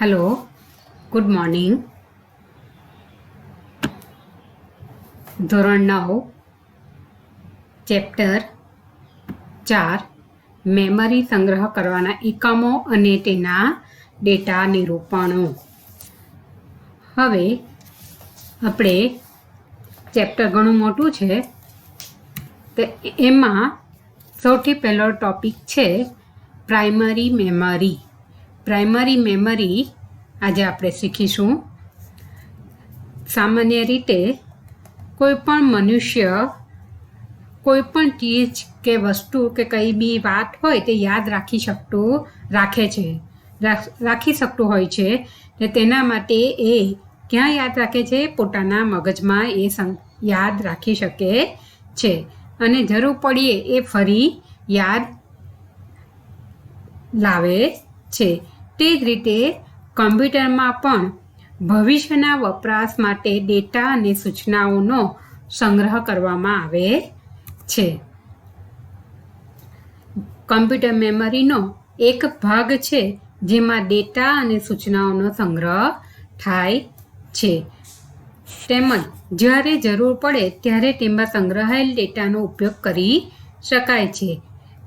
Hello, good morning. ધોરણ 9 chapter 4 memory સંગ્રહ કરવાના એકમો અને તેના ડેટા નિરૂપણો. હવે આપણે ચેપ્ટર ઘણું મોટું છે, તો એમાં સૌથી પહેલો ટોપિક છે પ્રાઇમરી મેમરી. પ્રાઇમરી મેમરી આજે આપણે શીખીશું. સામાન્ય રીતે કોઈ પણ મનુષ્ય કોઈ પણ ચીજ કે વસ્તુ કે કંઈ બી વાત હોય તે યાદ રાખી શકતું હોય છે. ને તેના માટે એ ક્યાં યાદ રાખે છે? પોતાના મગજમાં એ યાદ રાખી શકે છે અને જરૂર પડીએ એ ફરી યાદ લાવે છે. તે જ રીતે કમ્પ્યુટરમાં પણ ભવિષ્યના વપરાશ માટે ડેટા અને સૂચનાઓનો સંગ્રહ કરવામાં આવે છે. કમ્પ્યુટર મેમરીનો એક ભાગ છે જેમાં ડેટા અને સૂચનાઓનો સંગ્રહ થાય છે, તેમજ જ્યારે જરૂર પડે ત્યારે તેમાં સંગ્રહાયેલ ડેટાનો ઉપયોગ કરી શકાય છે.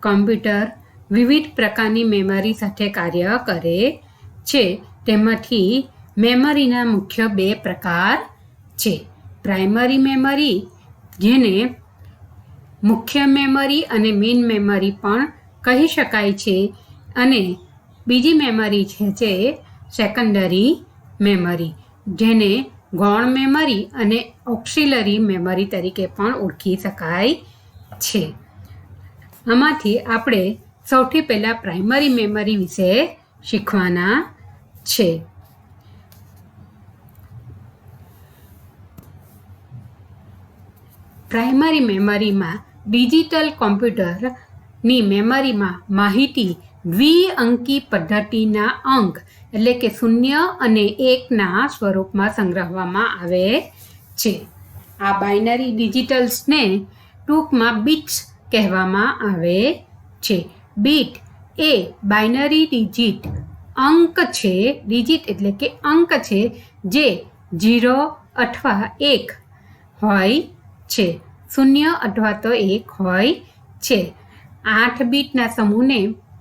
કમ્પ્યુટર વિવિધ પ્રકારની મેમરી સાથે કાર્ય કરે છે. તેમાંથી મેમરીના મુખ્ય બે પ્રકાર છે. પ્રાઇમરી મેમરી, જેને મુખ્ય મેમરી અને મેઇન મેમરી પણ કહી શકાય છે, અને બીજી મેમરી છે સેકન્ડરી મેમરી, જેને ગૌણ મેમરી અને ઓક્સિલરી મેમરી તરીકે પણ ઓળખી શકાય છે. આમાંથી આપણે સૌથી પહેલાં પ્રાઇમરી મેમરી વિશે શીખવાના છે. પ્રાઇમરી મેમરીમાં ડિજિટલ કોમ્પ્યુટરની મેમરીમાં માહિતી દ્વિઅંકી પદ્ધતિના અંક એટલે કે 0 અને 1ના સ્વરૂપમાં સંગ્રહવામાં આવે છે. આ બાઇનરી ડિજિટલ્સને ટૂંકમાં બિટ્સ કહેવામાં આવે છે. બીટ એ બાઇનરી ડિજિટ અંક છે. ડિજિટ એટલે કે અંક છે જે 0 અથવા 1 હોય છે, 0 અથવા તો 1 હોય છે. 8 બીટના સમૂહને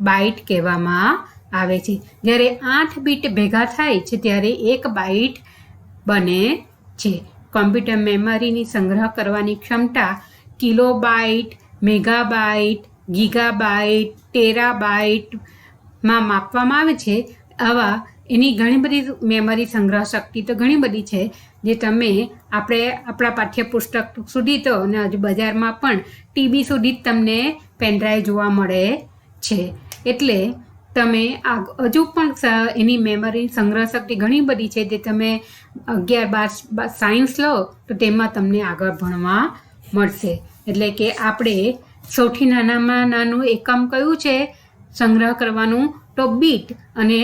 બાઇટ કહેવામાં આવે છે. જ્યારે 8 બીટ ભેગા થાય છે ત્યારે 1 બાઇટ બને છે. કમ્પ્યુટર મેમરીની સંગ્રહ કરવાની ક્ષમતા કિલોબાઇટ, મેગાબાઇટ, ગીગાબાઇટ, ટેરાબાઇટમાં માપવામાં આવે છે. આવા એની ઘણી બધી મેમરી સંગ્રહ શક્તિ તો ઘણી બધી છે, જે તમે આપણા પાઠ્યપુસ્તક સુધી તો અને હજુ બજારમાં પણ ટીબી સુધી જ તમને પેનડ્રાઈવ જોવા મળે છે. એટલે તમે હજુ પણ એની મેમરી સંગ્રહ શક્તિ ઘણી બધી છે, જે તમે 11-12 સાયન્સ લો તો તેમાં તમને આગળ ભણવા મળશે. એટલે કે આપણે સૌથી નાનામાં નાનું એકમ કયું છે સંગ્રહ કરવાનું? તો બીટ, અને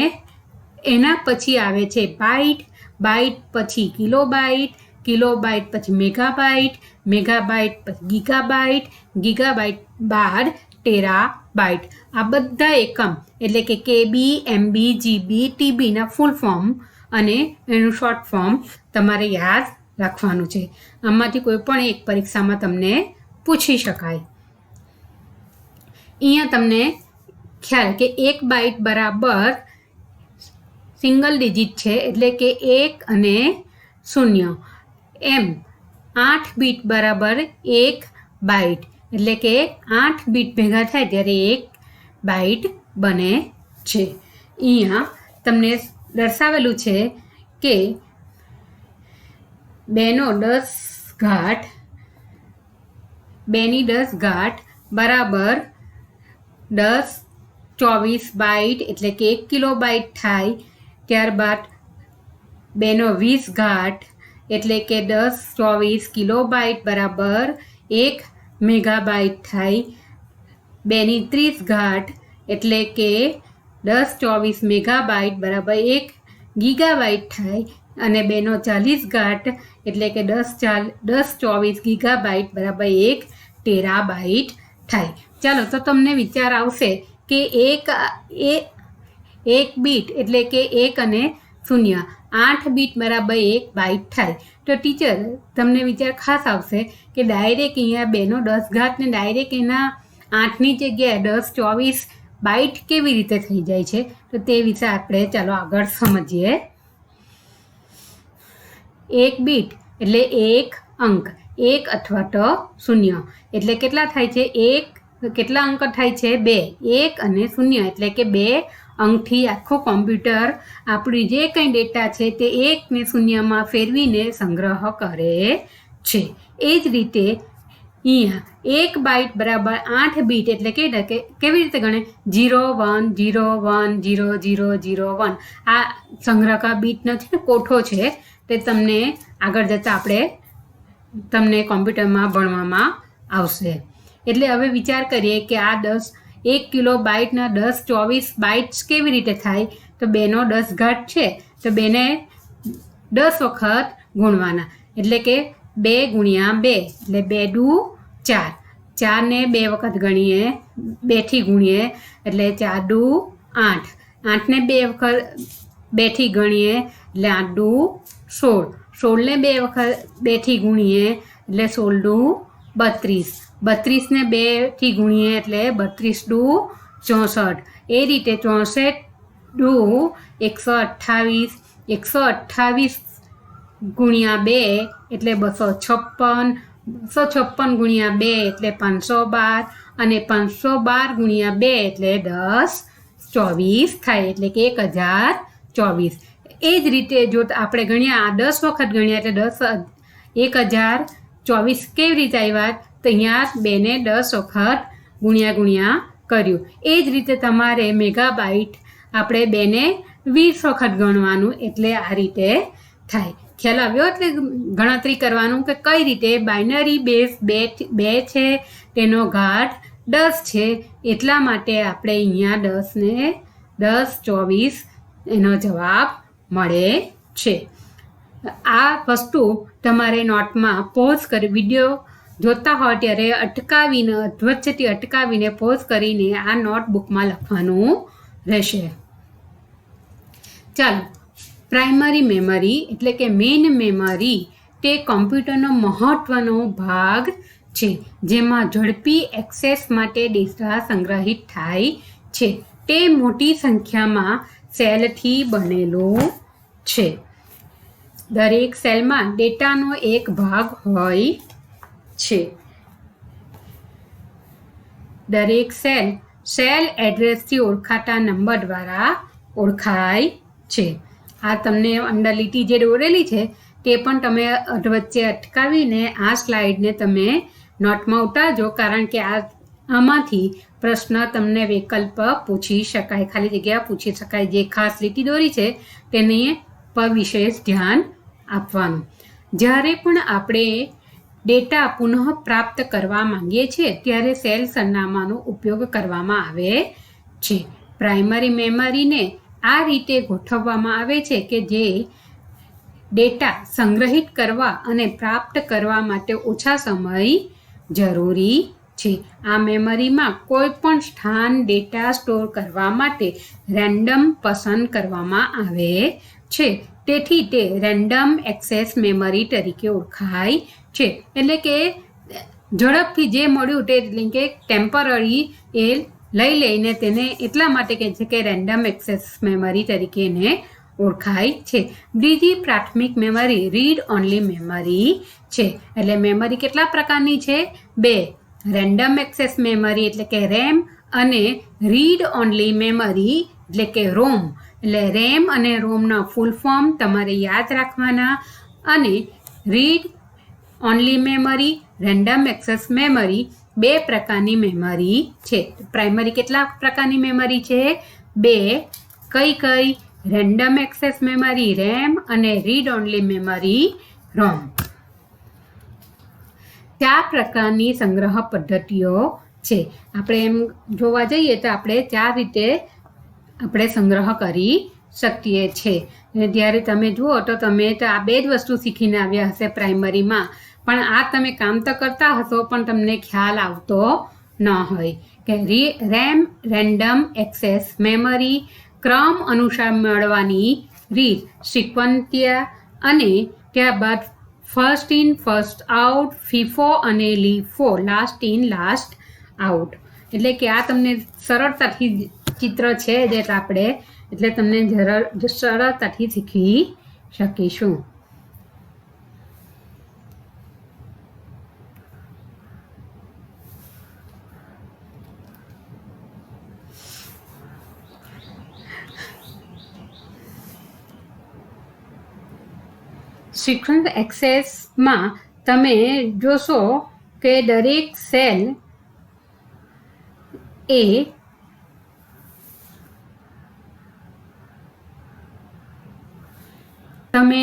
એના પછી આવે છે બાઇટ, બાઇટ પછી કિલોબાઇટ, કિલોબાઇટ પછી મેગાબાઇટ, મેગાબાઇટ પછી ગીગાબાઇટ, ગીગાબાઇટ બાદ ટેરાબાઇટ. આ બધા એકમ એટલે કે કેબી, એમબી, જીબી, ટીબીના ફૂલ ફોર્મ અને એનું શોર્ટ ફોર્મ તમારે યાદ રાખવાનું છે. આમાંથી કોઈ પણ એક પરીક્ષામાં તમને પૂછી શકાય. અહીંયા તમને ખ્યાલ કે 1 બાઇટ બરાબર સિંગલ ડિજિટ છે, એટલે કે 1 અને 0. એમ 8 બીટ બરાબર 1 બાઇટ, એટલે કે 8 બીટ ભેગા થાય ત્યારે 1 બાઇટ બને છે. અહીંયા તમને દર્શાવેલું છે કે 2ની 10 ઘાત બરાબર 1024 બાઇટ, એટલે કે 1 કિલોબાઇટ થાય. ત્યારબાદ 220 ઘાત એટલે કે 1024 કિલોબાઇટ બરાબર 1 મેગાબાઇટ થાય. 2ની 30 ઘાત એટલે કે 1024 મેગાબાઇટ બરાબર 1 ગીગાબાઇટ થાય. અને 240 ઘાત એટલે કે 1024 ગીગાબાઇટ બરાબર 1 ટેરાબાઇટ થાય. ચાલો, તો તમને વિચાર આવશે કે 1 બીટ એટલે કે 1 અને 0, 8 બીટ બરાબર 1 બાઇટ થાય. તો ટીચર તમને વિચાર ખાસ આવશે કે ડાયરેક્ટ અહીંયા 2 નો 10 ઘાત ને ડાયરેક્ટ એના 8ની જગ્યાએ 10 24 બાઇટ કેવી રીતે થઈ જાય છે? તો તે વિશે આપણે ચાલો આગળ સમજીએ. 1 બીટ એટલે 1 અંક, 1 અથવા તો 0 એટલે કેટલા થાય છે? 1 કેટલા અંક થાય છે? 2. 1 અને 0 એટલે કે 2 અંકથી આખું કોમ્પ્યુટર આપણી જે કંઈ ડેટા છે તે 1 ને 0માં ફેરવીને સંગ્રહ કરે છે. એ જ રીતે અહીંયા 1 બાઇટ બરાબર 8 બીટ એટલે કેવી રીતે ગણે? 0 1 0 1 0 0 0 1. આ સંગ્રહકા બીટ નથી ને, કોઠો છે. તે તમને આગળ જતાં તમને કોમ્પ્યુટરમાં ભણવામાં આવશે. એટલે હવે વિચાર કરીએ કે આ 1 કિલો બાઇટના 10 24 બાઇટ્સ કેવી રીતે થાય? તો 2 નો 10 ઘાત છે તો 2ને 10 વખત ગુણવાના એટલે કે 2 ગુણ્યા 2 એટલે 2 દુ 4. 4ને 2 વખત ગણીએ, 2થી ગુણીએ એટલે 4 દુ 8. 8ને 2 વખત 2થી ગણીએ એટલે 8 દુ 16. 16ને 2 વખત 2થી ગુણીએ એટલે 16 દુ 32. 32ને 2થી ગુણીએ એટલે 32 દુ 64. એ રીતે 64 દુ 128. 128 ગુણ્યા 2 એટલે 256. 256 ગુણ્યા 2 એટલે 512 અને 512 ગુણ્યા 2 એટલે 10 24 થાય એટલે કે 1024. એ જ રીતે જો આપણે ગણ્યા 10 વખત ગણ્યા એટલે 1024 કેવી રીતે આવ્યા? તો અહીંયા 2ને 10 વખત ગુણ્યા કર્યું. એ જ રીતે તમારે મેગાબાઇટ આપણે 2ને 20 વખત ગણવાનું એટલે આ રીતે થાય. ખ્યાલ આવ્યો? એટલે ગણતરી કરવાનું કે કઈ રીતે બાઇનરી બેઝ 2 છે તેનો ઘાત 10 છે એટલા માટે આપણે અહીંયા 10 ને 10 24 એનો જવાબ મળે છે. આ વસ્તુ તમારે નોટમાં પોઝ કરી વિડીયો જોતા હોય ત્યારે અટકાવીને વચ્ચેથી અટકાવીને પોઝ કરીને આ નોટબુકમાં લખવાનું રહેશે. ચાલો, પ્રાઇમરી મેમરી એટલે કે મેઇન મેમરી તે કોમ્પ્યુટરનો મહત્વનો ભાગ છે જેમાં ઝડપી એક્સેસ માટે ડેટા સંગ્રહિત થાય છે. તે મોટી સંખ્યામાં સેલથી બનેલું છે. દરેક સેલમાં ડેટાનો એક ભાગ હોય છે. દરેક સેલ એડ્રેસથી ઓળખાતા નંબર દ્વારા ઓળખાય છે. આ તમને અંદર લીટી જે દોરેલી છે તે પણ તમે વચ્ચે અટકાવીને આ સ્લાઇડને તમે નોટમાં ઉતારજો, કારણ કે આમાંથી પ્રશ્ન તમને વિકલ્પ પૂછી શકાય, ખાલી જગ્યા પૂછી શકાય. જે ખાસ લીટી દોરી છે તેની પર વિશેષ ધ્યાન આપવાનું. જ્યારે પણ આપણે ડેટા પુનઃ પ્રાપ્ત કરવા માંગીએ છીએ ત્યારે સેલ સરનામાનો ઉપયોગ કરવામાં આવે છે. પ્રાઇમરી મેમરીને આ રીતે ગોઠવવામાં આવે છે કે જે ડેટા સંગ્રહિત કરવા અને પ્રાપ્ત કરવા માટે ઓછા સમય જરૂરી છે. આ મેમરીમાં કોઈ પણ સ્થાન ડેટા સ્ટોર કરવા માટે રેન્ડમ પસંદ કરવામાં આવે છે. તેથી તે રેન્ડમ એક્સેસ મેમરી તરીકે ઓળખાય છે. એટલે કે ઝડપથી જે મળ્યું તે એટલે કે ટેમ્પરરી એ લઈ લઈને તેને એટલા માટે કહે છે કે રેન્ડમ એક્સેસ મેમરી તરીકે એને ઓળખાય છે. બીજી પ્રાથમિક મેમરી રીડ ઓનલી મેમરી છે. એટલે મેમરી કેટલા પ્રકારની છે? 2. રેન્ડમ એક્સેસ મેમરી એટલે કે રેમ અને રીડ ઓનલી મેમરી એટલે કે રોમ. એટલે રેમ અને રોમના ફૂલ ફોર્મ તમારે યાદ રાખવાના. અને read only memory, random access memory 2 પ્રકારની મેમરી છે. પ્રાઇમરી કેટલા પ્રકારની મેમરી છે? 2. કઈ? રેન્ડમ એક્સેસ મેમરી રેમ અને રીડ ઓનલી મેમરી રોમ. 4 પ્રકારની સંગ્રહ પદ્ધતિઓ છે. આપણે એમ જોવા જઈએ તો આપણે 4 રીતે આપણે સંગ્રહ કરી શકીએ છીએ. જ્યારે તમે જુઓ તો તમે તો આ 2 જ વસ્તુ શીખીને આવ્યા હશે પ્રાઇમરીમાં, પણ આ તમે કામ તો કરતા હશો પણ તમને ખ્યાલ આવતો ન હોય કે રેમ રેન્ડમ એક્સેસ મેમરી ક્રમ અનુસાર મળવાની રીત સિક્વન્ટિયા અને ત્યારબાદ first in first out, FIFO અને લીફો, લાસ્ટ ઇન લાસ્ટ આઉટ. એટલે કે આ તમને સરળતાથી ચિત્ર છે જે આપણે એટલે તમને સરળતાથી શીખવી શકીશું. સિક્વન્સ એક્સેસમાં તમે જોશો કે દરેક સેલ એ તમે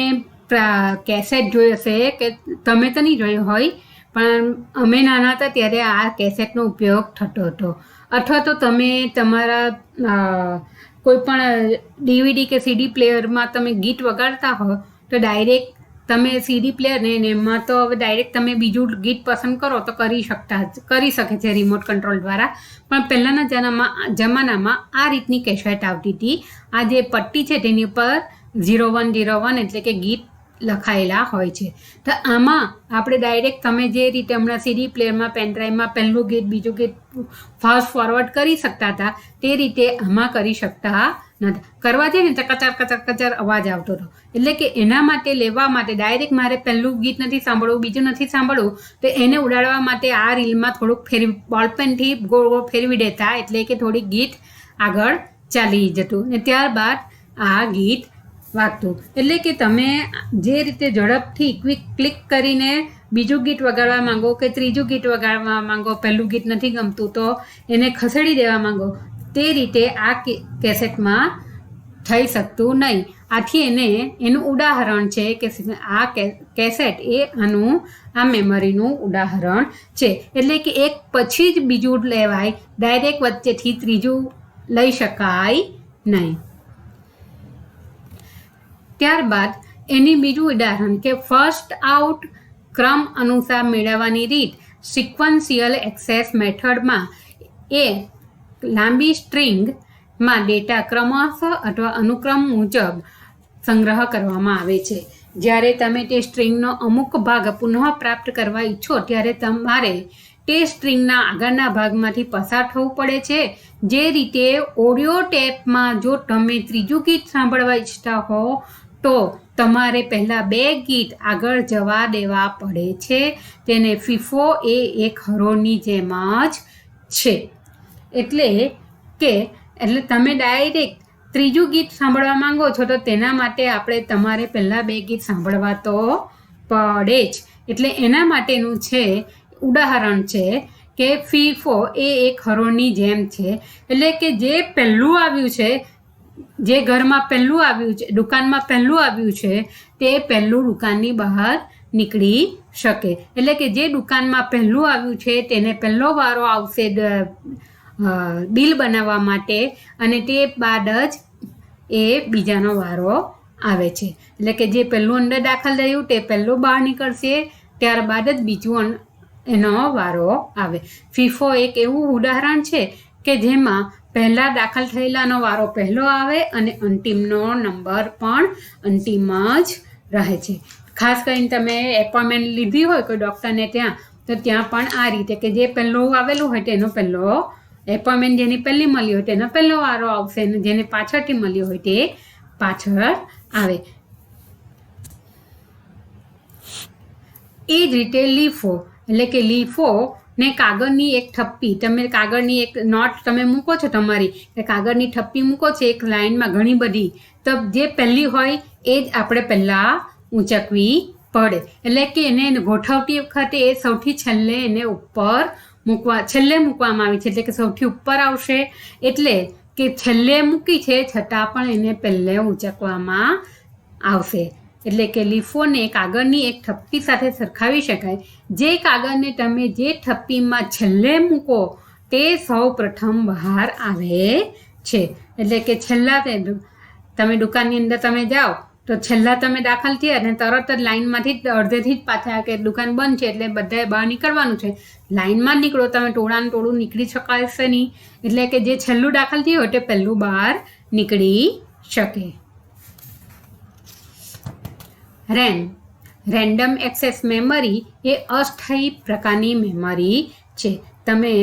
કેસેટ જોઈ હશે કે તમે તો નહીં જોયું હોય પણ અમે નાના હતા ત્યારે આ કેસેટનો ઉપયોગ થતો હતો. અથવા તો તમે તમારા કોઈ પણ DVD કે CD પ્લેયરમાં તમે ગીત વગાડતા હો તો ડાયરેક્ટ તમે CD પ્લેયર ને એમાં તો હવે ડાયરેક્ટ તમે બીજું ગીત પસંદ કરો તો કરી શકે છે રિમોટ કંટ્રોલ દ્વારા. પણ પહેલાંના જમાનામાં આ રીતની કેસેટ આવતી હતી. આ જે પટ્ટી છે તેની ઉપર 0101 એટલે કે ગીત લખાયેલા હોય છે. તો આમાં આપણે ડાયરેક્ટ તમે જે રીતે હમણાં CD પ્લેયરમાં પેનડ્રાઈવમાં પહેલું ગીત બીજું ગીત ફાસ્ટ ફોરવર્ડ કરી શકતા હતા તે રીતે આમાં કરી શકતા નથી. કરવા જઈએ ને તો કચાર કચાર કચાર અવાજ આવતો હતો. એટલે કે એના માટે લેવા માટે ડાયરેક્ટ મારે પહેલું ગીત નથી સાંભળવું બીજું નથી સાંભળવું તો એને ઉડાડવા માટે આ રીલમાં થોડુંક બોલપેનથી ગોળ ગોળ ફેરવી દેતા એટલે કે થોડીક ગીત આગળ ચાલી જતું ને ત્યારબાદ આ ગીત વાગતું. એટલે કે તમે જે રીતે ઝડપથી ક્લિક કરીને બીજું ગીત વગાડવા માંગો કે ત્રીજું ગીત વગાડવા માંગો, પહેલું ગીત નથી ગમતું તો એને ખસેડી દેવા માંગો તે રીતે આ કેસેટમાં થઈ શકતું નહીં. આથી એનું ઉદાહરણ છે કે આ કેસેટ એ આ મેમરીનું ઉદાહરણ છે. એટલે કે એક પછી જ બીજું લેવાય, ડાયરેક્ટ વચ્ચેથી ત્રીજું લઈ શકાય નહીં. ત્યારબાદ એની બીજું ઉદાહરણ કે ફર્સ્ટ આઉટ ક્રમ અનુસાર મેળવવાની રીત સિક્વન્શિયલ એક્સેસ મેથડમાં એ લાંબી સ્ટ્રિંગમાં ડેટા ક્રમશઃ અથવા અનુક્રમ મુજબ સંગ્રહ કરવામાં આવે છે. જ્યારે તમે તે સ્ટ્રિંગનો અમુક ભાગ પુનઃ પ્રાપ્ત કરવા ઈચ્છો ત્યારે તમારે તે સ્ટ્રિંગના આગળના ભાગમાંથી પસાર થવું પડે છે. જે રીતે ઓડિયો ટેપમાં જો તમે ત્રીજું ગીત સાંભળવા ઈચ્છતા હો તો તમારે પહેલાં 2 ગીત આગળ જવા દેવા પડે છે. તેને ફીફો એ એક હરોળની જેમ જ છે. એટલે તમે ડાયરેક્ટ ત્રીજું ગીત સાંભળવા માંગો છો તો તેના માટે તમારે પહેલાં 2 ગીત સાંભળવા તો પડે જ. એટલે એના માટેનું છે ઉદાહરણ છે કે ફીફો એ એક હરોળની જેમ છે. એટલે કે જે પહેલું આવ્યું છે, જે ઘરમાં પહેલું આવ્યું છે, દુકાનમાં પહેલું આવ્યું છે તે પહેલું દુકાનની બહાર નીકળી શકે. એટલે કે જે દુકાનમાં પહેલું આવ્યું છે તેને પહેલો વારો આવશે બિલ બનાવવા માટે અને તે બાદ જ એ બીજાનો વારો આવે છે. એટલે કે જે પહેલું અંદર દાખલ થયું તે પહેલું બહાર નીકળશે ત્યારબાદ જ બીજું એનો વારો આવે. ફીફો એક એવું ઉદાહરણ છે કે જેમાં પહેલાં દાખલ થયેલાનો વારો પહેલો આવે અને અંતિમનો નંબર પણ અંતિમ જ રહે છે. ખાસ કરીને તમે એપોઇન્ટમેન્ટ લીધી હોય કોઈ ડૉક્ટરને ત્યાં તો ત્યાં પણ આ રીતે કે જે પહેલું આવેલું હોય તેનો પહેલો એપોઇન્ટમેન્ટ જેની પહેલી મળી હોય તેનો પહેલો વારો આવશે અને જેને પાછળથી મળ્યો હોય તે પાછળ આવે. એ જ રીતે લીફો એટલે કે લીફો ને કાગળની એક થપ્પી, તમે કાગળની એક નોટ તમે મૂકો છો તમારી કે કાગળની થપ્પી મૂકો છો એક લાઇનમાં ઘણી બધી, તો જે પહેલી હોય એ જ આપણે પહેલાં ઊંચકવી પડે. એટલે કે એને ગોઠવતી વખતે એ સૌથી છેલ્લે એને ઉપર મૂકવામાં આવી છે. એટલે કે સૌથી ઉપર આવશે એટલે કે છેલ્લે મૂકી છે છતાં પણ એને પહેલે ઊંચકવામાં આવશે. એટલે કે લીફોને કાગળની એક થપ્પી સાથે સરખાવી શકાય. જે કાગળને તમે જે થપ્પીમાં છેલ્લે મૂકો તે સૌ પ્રથમ બહાર આવે છે. એટલે કે છેલ્લા તમે દુકાનની અંદર તમે જાઓ તો છેલ્લા તમે દાખલ થયા અને તરત જ લાઇનમાંથી જ અડધેથી જ પાછા કે દુકાન બંધ છે એટલે બધાએ બહાર નીકળવાનું છે. લાઇનમાં જ નીકળો તમે ટોળાનું ટોળું નીકળી શકાશે નહીં. એટલે કે જે છેલ્લું દાખલ થયું હોય તે પહેલું બહાર નીકળી શકે. રેમ રેન્ડમ એક્સેસ મેમરી એ અસ્થાયી પ્રકારની મેમરી છે. તમે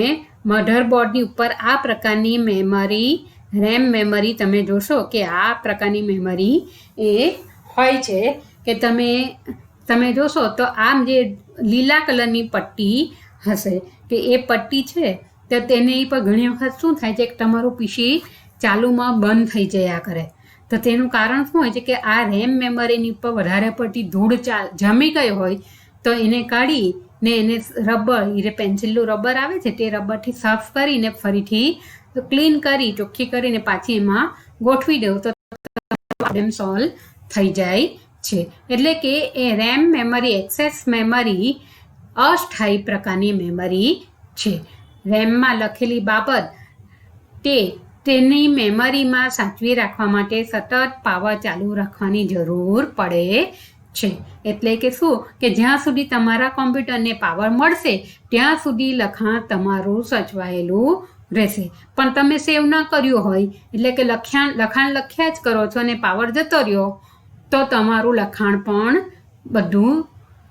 મધરબોર્ડની ઉપર આ પ્રકારની મેમરી રેમ મેમરી તમે જોશો કે આ પ્રકારની મેમરી એ હોય છે કે તમે જોશો તો આમ જે લીલા કલરની પટ્ટી હશે કે એ પટ્ટી છે તો તેની પર ઘણી વખત શું થાય છે કે તમારું પીસી ચાલુમાં બંધ થઈ જયા કરે. તો તેનું કારણ શું હોય છે કે આ રેમ મેમરીની ઉપર વધારે પડતી ધૂળ જમી ગઈ હોય તો એને કાઢીને એને રબર એ પેન્સિલનું રબર આવે છે તે રબરથી સાફ કરીને ફરીથી ક્લીન કરી ચોખ્ખી કરીને પાછી એમાં ગોઠવી દઉં તો પ્રોબ્લેમ સોલ્વ થઈ જાય છે. એટલે કે એ રેમ મેમરી એક્સેસ મેમરી અસ્થાયી પ્રકારની મેમરી છે. રેમમાં લખેલી બાબત તેની મેમરીમાં સાચવી રાખવા માટે સતત પાવર ચાલુ રાખવાની જરૂર પડે છે. એટલે કે શું કે જ્યાં સુધી તમારા કોમ્પ્યુટરને પાવર મળશે ત્યાં સુધી લખાણ તમારું સચવાયેલું રહેશે. પણ તમે સેવ ન કર્યું હોય એટલે કે લખાણ લખ્યા જ કરો છો અને પાવર જતો રહ્યો તો તમારું લખાણ પણ બધું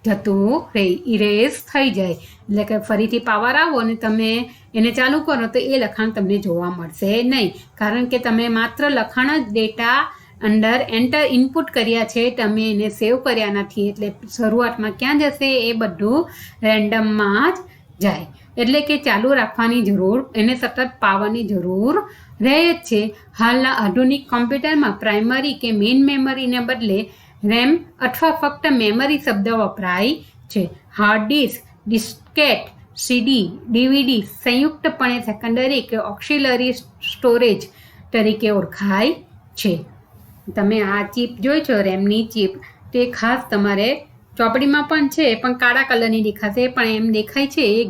જતું રહે, ઇરેઝ થઈ જાય. એટલે કે ફરીથી પાવર આવો અને તમે એને ચાલુ કરો તો એ લખાણ તમને જોવા મળશે નહીં, કારણ કે તમે માત્ર લખાણ જ ડેટા અંદર એન્ટર ઇનપુટ કર્યા છે, તમે એને સેવ કર્યા નથી. એટલે શરૂઆતમાં ક્યાં જશે એ બધું રેન્ડમમાં જ જાય. એટલે કે ચાલુ રાખવાની જરૂર, એને સતત પાવરની જરૂર રહે જ છે. હાલના આધુનિક કોમ્પ્યુટરમાં પ્રાઇમરી કે મેઇન મેમરીને બદલે રેમ અથવા ફક્ત મેમરી શબ્દ વપરાય છે. હાર્ડ ડિસ્ક, ડિસ્કેટ, સીડી, ડીવીડી સંયુક્તપણે સેકન્ડરી કે ઓક્સિલરી સ્ટોરેજ તરીકે ઓળખાય છે. તમે આ ચિપ જોઈ છો રેમની ચિપ, તે ખાસ તમારે ચોપડીમાં પણ છે પણ કાળા કલરની દેખાશે, પણ એમ દેખાય છે એ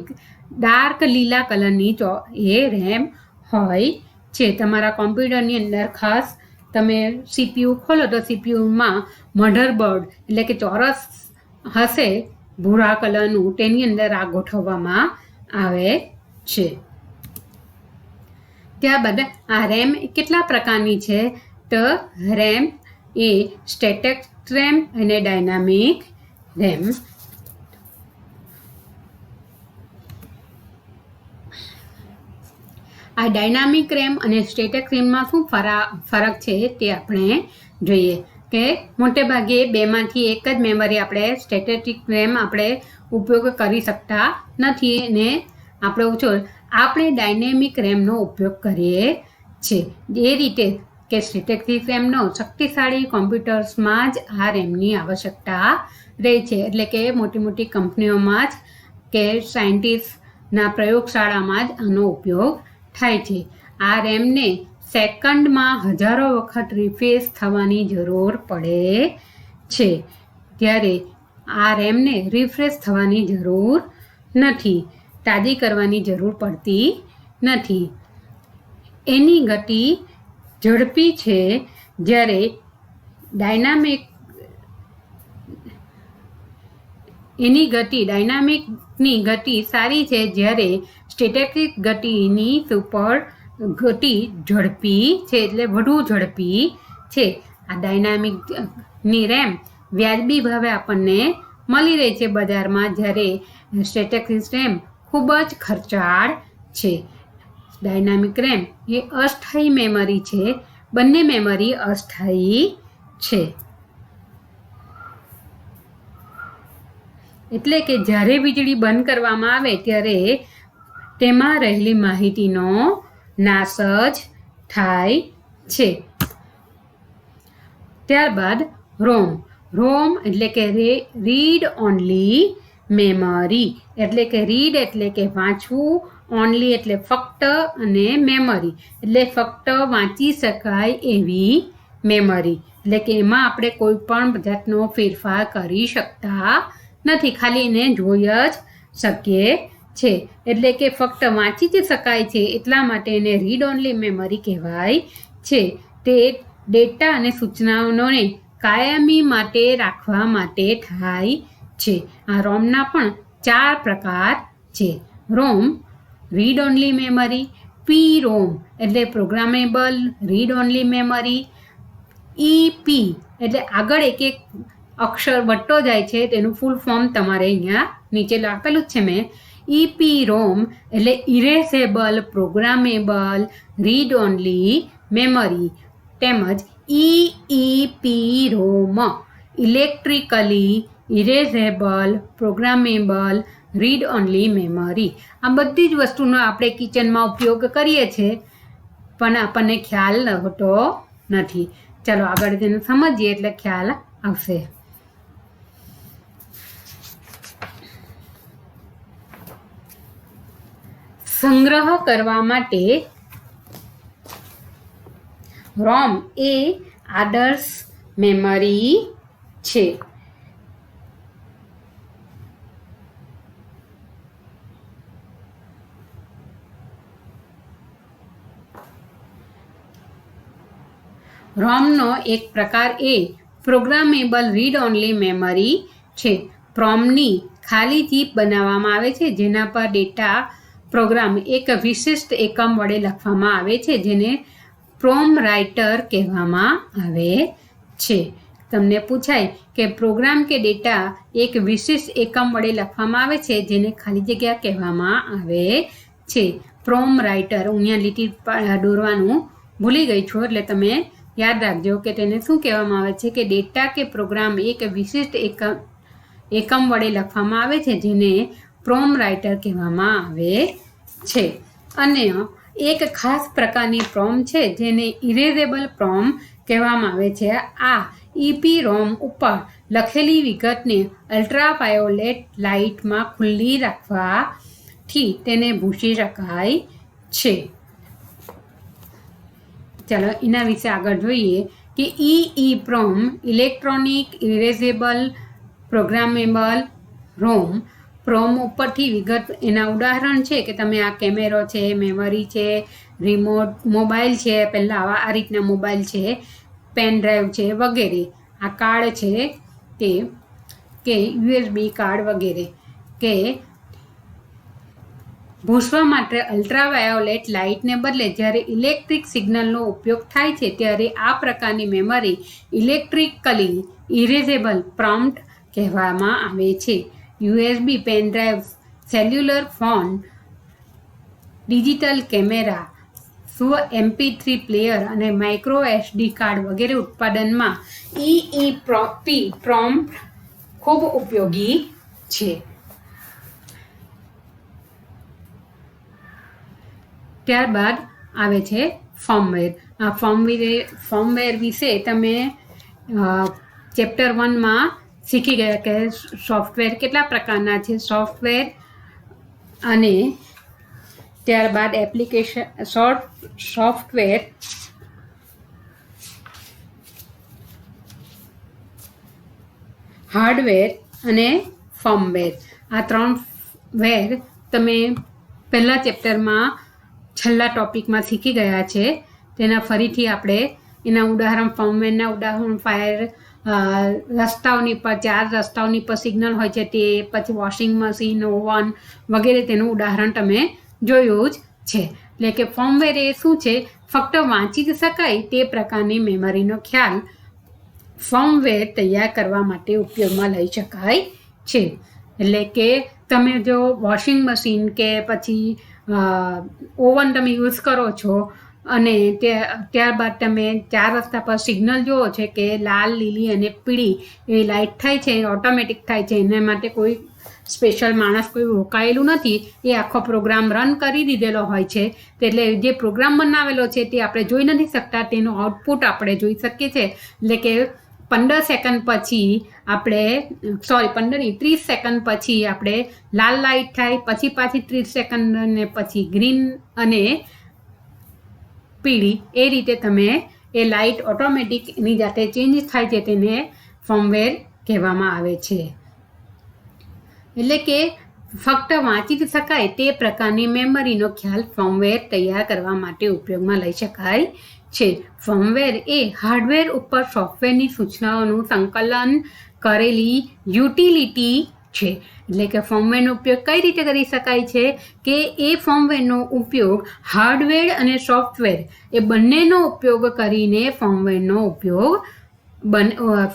ડાર્ક લીલા કલરની એ રેમ હોય છે. તમારા કોમ્પ્યુટરની અંદર ખાસ તમે સીપીયુ ખોલો તો સીપીયુમાં મધરબોર્ડ એટલે કે ચોરસ હશે ભૂરા કલરનું, તેની અંદર આ ગોઠવવામાં આવે છે. ત્યારબાદ આ રેમ કેટલા પ્રકારની છે તો રેમ એ સ્ટેટિક રેમ અને ડાયનામિક રેમ. આ ડાયનામિક રેમ અને સ્ટેટિક રેમમાં શું ફરક છે તે આપણે જોઈએ કે મોટે ભાગે બેમાંથી એક જ મેમરી આપણે સ્ટેટિક રેમ આપણે ઉપયોગ કરી શકતા નથી અને આપણે ડાયનેમિક રેમનો ઉપયોગ કરીએ છીએ. એ રીતે કે સ્ટેટિક રેમનો શક્તિશાળી કોમ્પ્યુટર્સમાં જ આ રેમની આવશ્યકતા રહે છે. એટલે કે મોટી મોટી કંપનીઓમાં જ કે સાયન્ટિસ્ટના પ્રયોગશાળામાં જ આનો ઉપયોગ થાય છે. આ રેમને સેકન્ડમાં હજારો વખત રિફ્રેશ થવાની જરૂર પડે છે, ત્યારે આ રેમને રિફ્રેશ થવાની જરૂર નથી, તાજી કરવાની જરૂર પડતી નથી. એની ગતિ ઝડપી છે, જ્યારે ડાયનામિકની ગતિ સારી છે, જ્યારે સ્ટેટિક ગતિની ગતિ ઝડપી છે, એટલે વધુ ઝડપી છે. આ ડાયનામિકની રેમ વ્યાજબી ભાવે આપણને મળી રહી છે બજારમાં, જ્યારે સ્ટેટિક રેમ ખૂબ જ ખર્ચાળ છે. ડાયનામિક રેમ એ અસ્થાયી મેમરી છે, બંને મેમરી અસ્થાયી છે. એટલે કે જ્યારે વીજળી બંધ કરવામાં આવે ત્યારે તેમાં રહેલી માહિતીનો નાશ જ થાય છે. ત્યારબાદ રોમ એટલે કે રીડ ઓનલી મેમરી. એટલે કે રીડ એટલે કે વાંચવું, ઓનલી એટલે ફક્ત, અને મેમરી એટલે ફક્ત વાંચી શકાય એવી મેમરી. એટલે કે એમાં આપણે કોઈ પણ જાતનો ફેરફાર કરી શકતા નથી, ખાલી એને જોઈ જ શકીએ છે. એટલે કે ફક્ત વાંચી જ શકાય છે, એટલા માટે એને રીડ ઓનલી મેમરી કહેવાય છે. તે ડેટા અને સૂચનાઓને કાયમી માટે રાખવા માટે થાય છે. આ રોમના પણ 4 પ્રકાર છે. રોમ રીડ ઓનલી મેમરી, PROM એટલે programmable read only memory, EP એટલે આગળ એક એક અક્ષર વધતો જાય છે તેનું ફૂલ ફોર્મ તમારે અહીંયા નીચે આપેલું જ છે મેં. EPROM એટલે erasable programmable read only memory તેમજ EEPROM electrically erasable programmable read only memory. આ બધી જ વસ્તુનો આપણે કિચનમાં ઉપયોગ કરીએ છીએ પણ આપણને ખ્યાલ હોતો નથી. ચાલો આગળ તેને સમજીએ એટલે ખ્યાલ આવશે. સંગ્રહ કરવા માટે રોમ એ આદર્શ મેમરી છે. રોમનો એક પ્રકાર એ પ્રોગ્રામેબલ રીડ ઓનલી મેમરી છે. પ્રોમની ખાલી ચિપ બનાવવામાં આવે છે જેના પર ડેટા પ્રોગ્રામ એક વિશિષ્ટ એકમ વડે લખવામાં આવે છે જેને પ્રોમ રાઇટર કહેવામાં આવે છે. તમને પૂછાય કે પ્રોગ્રામ કે ડેટા એક વિશિષ્ટ એકમ વડે લખવામાં આવે છે જેને ખાલી જગ્યા કહેવામાં આવે છે. પ્રોમ રાઇટર, અહીંયા લીટી દોરવાનું ભૂલી ગઈ છું એટલે તમે યાદ રાખજો કે તેને શું કહેવામાં આવે છે કે ડેટા કે પ્રોગ્રામ એક વિશિષ્ટ એકમ વડે લખવામાં આવે છે જેને પ્રોમ રાઇટર કહેવામાં આવે છે. અને એક ખાસ પ્રકારની પ્રોમ છે જેને ઇરેઝેબલ પ્રોમ કહેવામાં આવે છે. આ EPROM ઉપર લખેલી વિગતને અલ્ટ્રાવાયોલેટ લાઇટમાં ખુલ્લી રાખવાથી તેને ભૂંસી શકાય છે. ચાલો એના વિશે આગળ જોઈએ કે EEPROM ઇલેક્ટ્રોનિક ઇરેઝેબલ પ્રોગ્રામેબલ રોમ. પ્રોમ ઉપરથી વિગત એના ઉદાહરણ છે કે તમે આ કેમેરો છે, મેમરી છે, રિમોટ મોબાઈલ છે, પહેલાં આ રીતના મોબાઈલ છે, પેન ડ્રાઈવ છે વગેરે. આ કાર્ડ છે તે કે USB કાર્ડ વગેરે કે ભૂંસવા માટે અલ્ટ્રાવાયોલેટ લાઇટને બદલે જ્યારે ઇલેક્ટ્રિક સિગ્નલનો ઉપયોગ થાય છે ત્યારે આ પ્રકારની મેમરી ઇલેક્ટ્રિકલી ઇરેઝેબલ પ્રોમ્પ્ટ કહેવામાં આવે છે. USB pen drive, cellular phone, digital camera, MP3 player અને માઇક્રો SD કાર્ડ વગેરે ઉત્પાદનમાં EEPROM ખૂબ ઉપયોગી છે. ત્યારબાદ આવે છે ફર્મવેર. આ ફર્મવેર વિશે તમે ચેપ્ટર 1માં શીખી ગયા કે સોફ્ટવેર કેટલા પ્રકારના છે. સોફ્ટવેર અને ત્યારબાદ એપ્લિકેશન સોફ્ટવેર, હાર્ડવેર અને ફર્મવેર. આ 3 વેર તમે પહેલા ચેપ્ટરમાં છેલ્લા ટોપિકમાં શીખી ગયા છે. તેના ફરીથી આપણે એના ઉદાહરણ, ફર્મવેરના ઉદાહરણ, ફાયર રસ્તાઓની પર 4 રસ્તાઓની પર સિગ્નલ હોય છે તે, પછી વોશિંગ મશીન, ઓવન વગેરે તેનું ઉદાહરણ તમે જોયું જ છે. એટલે કે ફર્મવેર એ શું છે, ફક્ત વાંચી જ શકાય તે પ્રકારની મેમરીનો ખ્યાલ ફર્મવેર તૈયાર કરવા માટે ઉપયોગમાં લઈ શકાય છે. એટલે કે તમે જો વોશિંગ મશીન કે પછી ઓવન તમે યુઝ કરો છો અને ત્યારબાદ તમે 4 રસ્તા પર સિગ્નલ જુઓ છે કે લાલ, લીલી અને પીળી એવી લાઇટ થાય છે, ઓટોમેટિક થાય છે. એના માટે કોઈ સ્પેશિયલ માણસ કોઈ રોકાયેલું નથી, એ આખો પ્રોગ્રામ રન કરી દીધેલો હોય છે. એટલે જે પ્રોગ્રામ બનાવેલો છે તે આપણે જોઈ નથી શકતા, તેનું આઉટપુટ આપણે જોઈ શકીએ છીએ. એટલે કે 15 સેકન્ડ પછી આપણે 30 સેકન્ડ પછી આપણે લાલ લાઇટ થાય, પછી પાછી 30 સેકન્ડ અને પછી ગ્રીન અને પીળી, એ રીતે તમે એ લાઇટ ઓટોમેટિક એની જાતે ચેન્જ થાય છે, તેને ફર્મવેર કહેવામાં આવે છે. એટલે કે ફક્ત વાંચી જ શકાય તે પ્રકારની મેમરીનો ખ્યાલ ફર્મવેર તૈયાર કરવા માટે ઉપયોગમાં લઈ શકાય છે. ફર્મવેર એ હાર્ડવેર ઉપર સોફ્ટવેરની સૂચનાઓનું સંકલન કરેલી યુટિલિટી છે. એટલે કે ફર્મવેરનો ઉપયોગ કઈ રીતે કરી શકાય છે કે એ ફર્મવેરનો ઉપયોગ હાર્ડવેર અને સોફ્ટવેર એ બંનેનો ઉપયોગ કરીને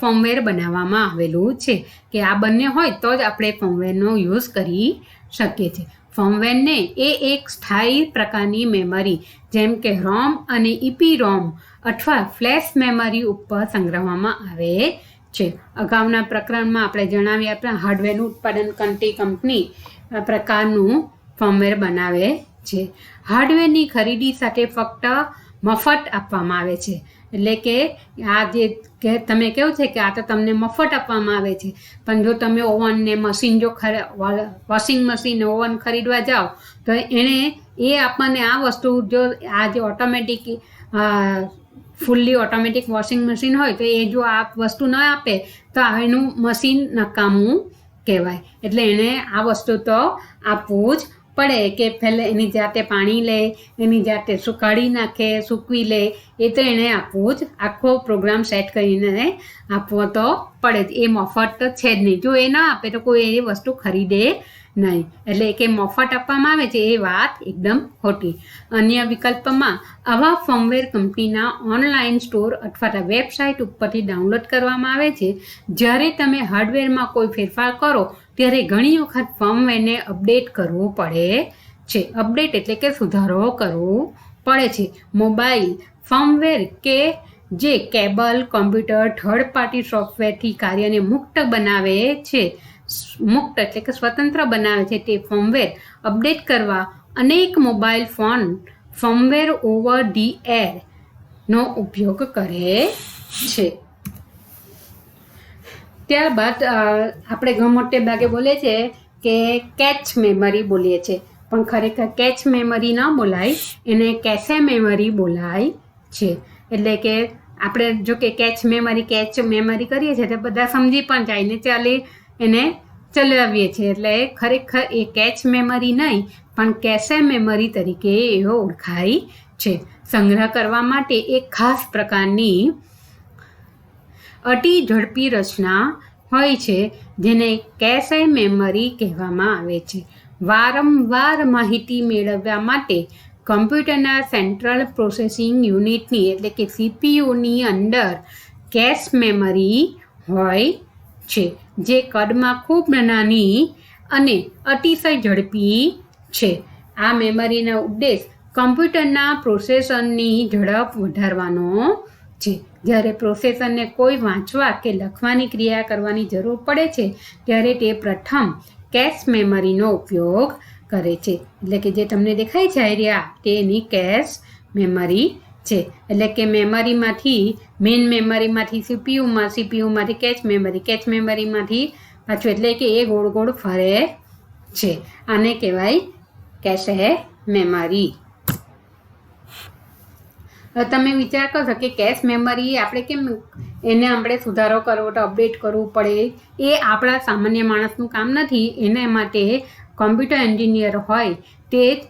ફર્મવેર બનાવવામાં આવેલું છે કે આ બંને હોય તો જ આપણે ફર્મવેરનો યુઝ કરી શકીએ છીએ. ફર્મવેરને એ એક સ્થાયી પ્રકારની મેમરી જેમ કે રોમ અને ઇપીરોમ અથવા ફ્લેશ મેમરી ઉપર સંગ્રહવામાં આવે છે. અગાઉના પ્રકરણમાં આપણે જણાવ્યા આપણા હાર્ડવેરનું ઉત્પાદન કરતી કંપની પ્રકારનું ફર્મવેર બનાવે છે. હાર્ડવેરની ખરીદી સાથે ફક્ત મફત આપવામાં આવે છે. એટલે કે આ જે તમે કેવું છે કે આ તો તમને મફત આપવામાં આવે છે, પણ જો તમે ઓવન ને મશીન વોશિંગ મશીન ઓવન ખરીદવા જાઓ તો એ આપણને આ વસ્તુ જો આ જે automatic fully automatic washing machine હોય તો એ જો આ વસ્તુ ન આપે તો એનું મશીન નકામું કહેવાય. એટલે એણે આ વસ્તુ તો આપવું જ પડે કે પહેલાં એની જાતે પાણી લે, એની જાતે સુકાળી નાખે, સૂકવી લે, એ તો એણે આપવું જ, આખો પ્રોગ્રામ સેટ કરીને આપવો તો પડે જ. એ મફત તો છે જ નહીં. જો એ ના આપે તો કોઈ એ વસ્તુ ખરીદે નહીં. એટલે કે મફત આપવામાં આવે છે એ વાત એકદમ ખોટી. અન્ય વિકલ્પમાં આવા ફર્મવેર કંપનીના ઓનલાઈન સ્ટોર અથવા વેબસાઇટ ઉપરથી ડાઉનલોડ કરવામાં આવે છે. જ્યારે તમે હાર્ડવેરમાં કોઈ ફેરફાર કરો ત્યારે ઘણી વખત ફર્મવેરને અપડેટ કરવું પડે છે. અપડેટ એટલે કે સુધારો કરવો પડે છે. મોબાઈલ ફર્મવેર કે જે કેબલ, કોમ્પ્યુટર, થર્ડ પાર્ટી સોફ્ટવેરથી કાર્યને મુક્ત બનાવે છે, મુક્ત એટલે કે સ્વતંત્ર બનાવે છે તે ફર્મવેર અપડેટ કરવા અનેક mobile phone firmware over the એરનો ઉપયોગ કરે છે. ત્યારબાદ આપણે મોટે ભાગે બોલે છે કે કેચ મેમરી બોલીએ છીએ, પણ ખરેખર કેચ મેમરી ન બોલાય, એને કેશે મેમરી બોલાય છે. એટલે કે આપણે જો કે કેચ મેમરી કરીએ છીએ તો બધા સમજી પણ જાય ને એને ચલાવીએ છીએ. એટલે ખરેખર એ કેચ મેમરી નહીં પણ કેશે મેમરી તરીકે એવો ઓળખાય છે. સંગ્રહ કરવા માટે એક ખાસ પ્રકારની અતિ ઝડપી રચના હોય છે જેને કેશે મેમરી કહેવામાં આવે છે. વારંવાર માહિતી મેળવવા માટે કમ્પ્યુટરના સેન્ટ્રલ પ્રોસેસિંગ યુનિટની એટલે કે સીપીયુની અંદર કેશ મેમરી હોય છે, જે કદમાં ખૂબ નાની અને અતિશય ઝડપી છે. આ મેમરીનો ઉદ્દેશ કમ્પ્યુટરના પ્રોસેસરની ઝડપ વધારવાનો છે. જ્યારે પ્રોસેસરને કોઈ વાંચવા કે લખવાની ક્રિયા કરવાની જરૂર પડે છે ત્યારે તે પ્રથમ કેશ મેમરીનો ઉપયોગ કરે છે. એટલે કે જે તમને દેખાય છે રહ્યા તેની કેશ મેમરી છે. એટલે કે મેઇન મેમરીમાંથી સીપીયુમાંથી કેચ મેમરીમાંથી પાછું, એટલે કે એ ગોળ ગોળ ફરે છે. આને કહેવાય કેશે મેમરી. તમે વિચાર કરશો કે કેશ મેમરી આપણે સુધારો કરવો તો અપડેટ કરવું પડે, એ આપણા સામાન્ય માણસનું કામ નથી. એના માટે કોમ્પ્યુટર એન્જિનિયર હોય તે જ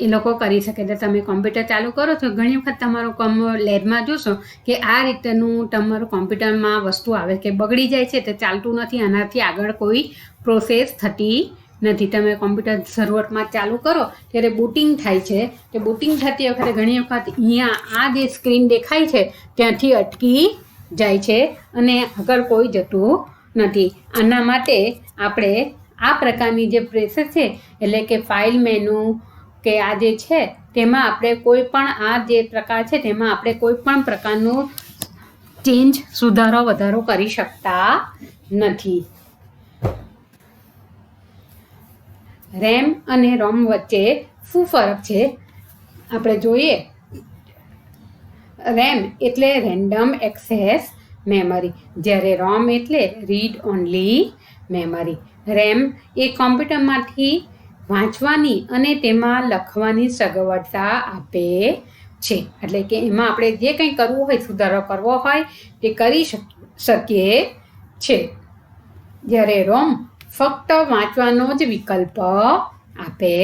એ લોકો કરી શકે. એટલે તમે કોમ્પ્યુટર ચાલુ કરો છો, ઘણી વખત તમારું લેબમાં જોશો કે આ રીતનું તમારું કોમ્પ્યુટરમાં વસ્તુ આવે કે બગડી જાય છે, તો ચાલતું નથી, આનાથી આગળ કોઈ પ્રોસેસ થતી નથી. તમે કોમ્પ્યુટર શરૂઆતમાં ચાલુ કરો ત્યારે બૂટિંગ થાય છે, તે બૂટિંગ થતી વખતે ઘણી વખત અહીંયા આ જે સ્ક્રીન દેખાય છે ત્યાંથી અટકી જાય છે અને આગળ કોઈ જતું નથી. આના માટે આપણે આ પ્રકારની જે પ્રોસેસ છે એટલે કે ફાઇલ મેનુ કે આ જે છે તેમાં આપણે કોઈ પણ પ્રકારનું ચેન્જ, સુધારો વધારો કરી શકતા નથી. રેમ અને રોમ વચ્ચે શું ફરક છે આપણે જોઈએ. રેમ એટલે રેન્ડમ એક્સેસ મેમરી, જ્યારે રોમ એટલે રીડ ઓનલી મેમરી. રેમ એ કોમ્પ્યુટરમાંથી વાંચવાની અને તેમાં લખવાની સગવડતા આપે છે. એટલે કે એમાં આપણે જે કંઈ કરવું હોય, સુધારો કરવો હોય તે કરી શકીએ છે. જ્યારે રોમ ફક્ત વાંચવાનો જ વિકલ્પ આપે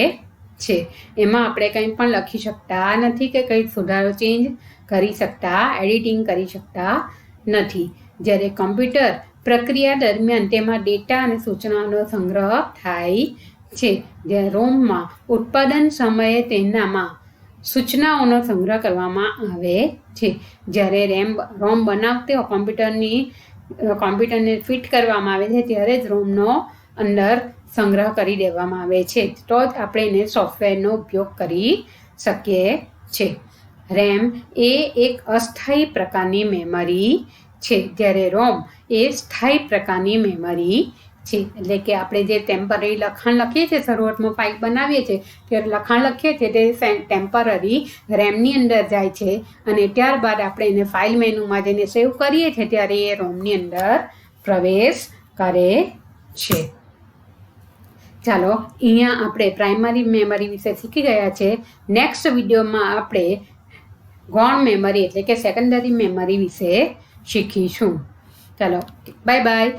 છે. એમાં આપણે કંઈ પણ લખી શકતા નથી કે કંઈ સુધારો ચેન્જ કરી શકતા, એડિટિંગ કરી શકતા નથી. જ્યારે કમ્પ્યુટર પ્રક્રિયા દરમિયાન તેમાં ડેટા અને સૂચનાઓનો સંગ્રહ થાય છે. જ્યારે રોમમાં ઉત્પાદન સમયે તેનામાં સૂચનાઓનો સંગ્રહ કરવામાં આવે છે. જ્યારે રોમ બનાવતી કોમ્પ્યુટરને ફિટ કરવામાં આવે છે ત્યારે જ રોમનો અંદર સંગ્રહ કરી દેવામાં આવે છે. તો જ આપણે એને સોફ્ટવેરનો ઉપયોગ કરી શકીએ છીએ. રેમ એ એક અસ્થાયી પ્રકારની મેમરી છે, જ્યારે રોમ એ સ્થાયી પ્રકારની મેમરી છે. એટલે કે આપણે જે ટેમ્પરરી લખાણ લખીએ છીએ, શરૂઆતમાં ફાઇલ બનાવીએ છીએ ત્યારે લખાણ લખીએ છીએ તે ટેમ્પરરી રેમની અંદર જાય છે અને ત્યારબાદ આપણે એને ફાઇલ મેનુમાં જઈને સેવ કરીએ છીએ ત્યારે એ રોમની અંદર પ્રવેશ કરે છે. ચાલો, અહીંયા આપણે પ્રાઇમરી મેમરી વિશે શીખી ગયા છે. નેક્સ્ટ વિડીયોમાં આપણે ગૌણ મેમરી એટલે કે સેકન્ડરી મેમરી વિશે શીખીશું. ચાલો, બાય બાય.